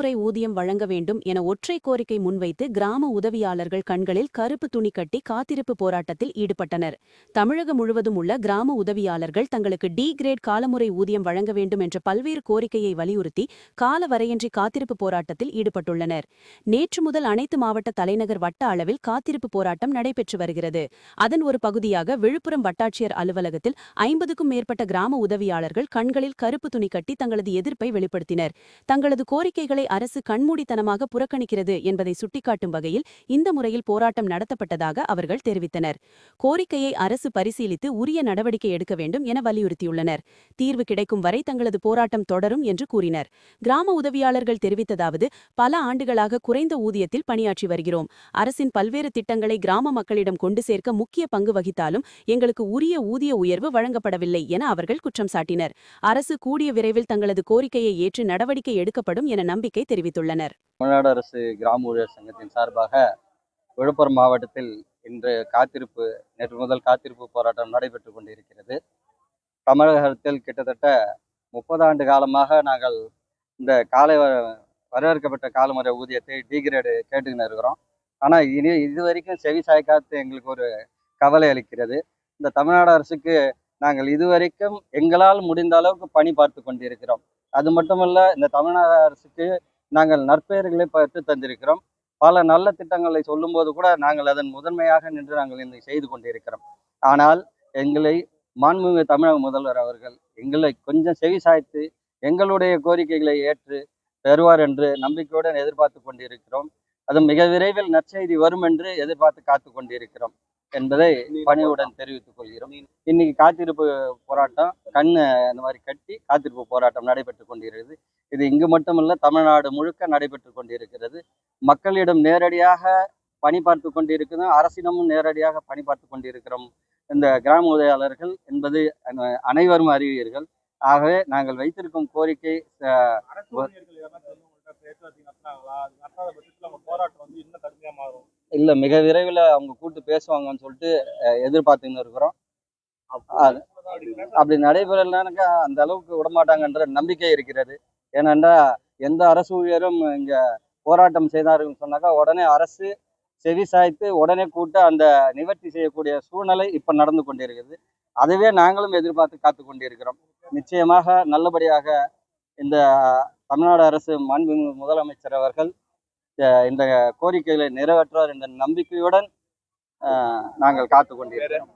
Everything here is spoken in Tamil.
காலமுறை ஊதியம் வழங்க வேண்டும் என ஒற்றை கோரிக்கை முன்வைத்து கிராம உதவியாளர்கள் கண்களில் கருப்பு துணி கட்டி காத்திருப்பு போராட்டத்தில் ஈடுபட்டனர். தமிழகம் முழுவதும் உள்ள கிராம உதவியாளர்கள் தங்களுக்கு டி கிரேட் காலமுறை ஊதியம் வழங்க வேண்டும் என்ற பல்வேறு கோரிக்கையை வலியுறுத்தி கால வரையின்றி காத்திருப்பு போராட்டத்தில் ஈடுபட்டுள்ளனர். நேற்று முதல் அனைத்து மாவட்ட தலைநகர் வட்ட அளவில் காத்திருப்பு போராட்டம் நடைபெற்று வருகிறது. அதன் ஒரு பகுதியாக விழுப்புரம் வட்டாட்சியர் அலுவலகத்தில் 50க்கும் மேற்பட்ட கிராம உதவியாளர்கள் கண்களில் கருப்பு துணி கட்டி தங்களது எதிர்ப்பை வெளிப்படுத்தினர். தங்களது கோரிக்கைகளை அரசு கண்மூடித்தனமாக புறக்கணிக்கிறது என்பதை சுட்டிக்காட்டும் வகையில் இந்த முறையில் போராட்டம் நடத்தப்பட்டதாக அவர்கள் தெரிவித்தனர். கோரிக்கையை அரசு பரிசீலித்து உரிய நடவடிக்கை எடுக்க வேண்டும் என வலியுறுத்தியுள்ளனர். தீர்வு கிடைக்கும் வரை தங்களது போராட்டம் தொடரும் என்று கூறினர். கிராம உதவியாளர்கள் தெரிவித்ததாவது: பல ஆண்டுகளாக குறைந்த ஊதியத்தில் பணியாற்றி வருகிறோம். அரசின் பல்வேறு திட்டங்களை கிராம மக்களிடம் கொண்டு சேர்க்க முக்கிய பங்கு வகித்தாலும் எங்களுக்கு உரிய ஊதிய உயர்வு வழங்கப்படவில்லை என அவர்கள் குற்றம் சாட்டினர். அரசு கூடிய விரைவில் தங்களது கோரிக்கையை ஏற்று நடவடிக்கை எடுக்கப்படும் என நம்பிக்கை தெரிவித்துள்ளனர். தமிழ்நாடு அரசு கிராம ஊழியர் சங்கத்தின் சார்பாக விழுப்புரம் மாவட்டத்தில் இன்று நேற்று முதல் காத்திருப்பு போராட்டம் நடைபெற்றுக் கொண்டிருக்கிறது. தமிழகத்தில் கிட்டத்தட்ட 30 ஆண்டு காலமாக நாங்கள் இந்த வரவேற்கப்பட்ட காலமுறை ஊதியத்தை டி கிரேடு கேட்டுக்கின்னு இருக்கிறோம். ஆனால் இதுவரைக்கும் செவி சாய்க்காத்து எங்களுக்கு ஒரு கவலை அளிக்கிறது. இந்த தமிழ்நாடு அரசுக்கு நாங்கள் இதுவரைக்கும் எங்களால் முடிந்த அளவுக்கு பணி பார்த்து கொண்டிருக்கிறோம். அது மட்டுமல்ல, இந்த தமிழ்நாடு அரசுக்கு நாங்கள் நற்பெயர்களை பெற்று தந்திருக்கிறோம். பல நல்ல திட்டங்களை சொல்லும்போது கூட நாங்கள் அதன் முதன்மையாக நின்று நாங்கள் இதை செய்து கொண்டிருக்கிறோம். ஆனால் எங்களை மாண்புமிகு தமிழக முதல்வர் அவர்கள் எங்களை கொஞ்சம் செவி சாய்த்து எங்களுடைய கோரிக்கைகளை ஏற்று தருவார் என்று நம்பிக்கையுடன் எதிர்பார்த்து கொண்டிருக்கிறோம். அது மிக விரைவில் நற்செய்தி வரும் என்று எதிர்பார்த்து காத்து கொண்டிருக்கிறோம் என்பதை பணிவுடன் தெரிவித்துக் கொள்கிறோம். இன்னைக்கு காத்திருப்பு போராட்டம் இந்த மாதிரி கட்டி காத்திருப்பு போராட்டம் நடைபெற்று கொண்டிருக்கிறது. இது இங்கு மட்டுமல்ல, தமிழ்நாடு முழுக்க நடைபெற்று கொண்டிருக்கிறது. மக்களிடம் நேரடியாக பணி பார்த்து கொண்டிருக்கிறோம், அரசிடமும் நேரடியாக பணி பார்த்து கொண்டிருக்கிறோம். இந்த கிராம உதவியாளர்கள் என்பது அனைவரும் அறிவீர்கள். ஆகவே நாங்கள் வைத்திருக்கும் கோரிக்கை இல்லை, மிக விரைவில் அவங்க கூட்டு பேசுவாங்கன்னு சொல்லிட்டு எதிர்பார்த்துன்னு இருக்கிறோம். அப்படி நடைபெறலனாக்கா அந்த அளவுக்கு விடமாட்டாங்கன்ற நம்பிக்கை இருக்கிறது. ஏனென்றா எந்த அரசு ஊழியரும் இங்கே போராட்டம் செய்தார்கள் சொன்னாக்கா உடனே அரசு செவி சாய்த்து உடனே கூட்டு அந்த நிவர்த்தி செய்யக்கூடிய சூழ்நிலை இப்போ நடந்து கொண்டிருக்கிறது. அதுவே நாங்களும் எதிர்பார்த்து காத்து கொண்டிருக்கிறோம். நிச்சயமாக நல்லபடியாக இந்த தமிழ்நாடு அரசு மாண்புமிகு முதலமைச்சர் அவர்கள் இந்த கோரிக்கைகளை நிறைவேற்றுவார் என்ற நம்பிக்கையுடன் நாங்கள் காத்து கொண்டிருக்கிறோம்.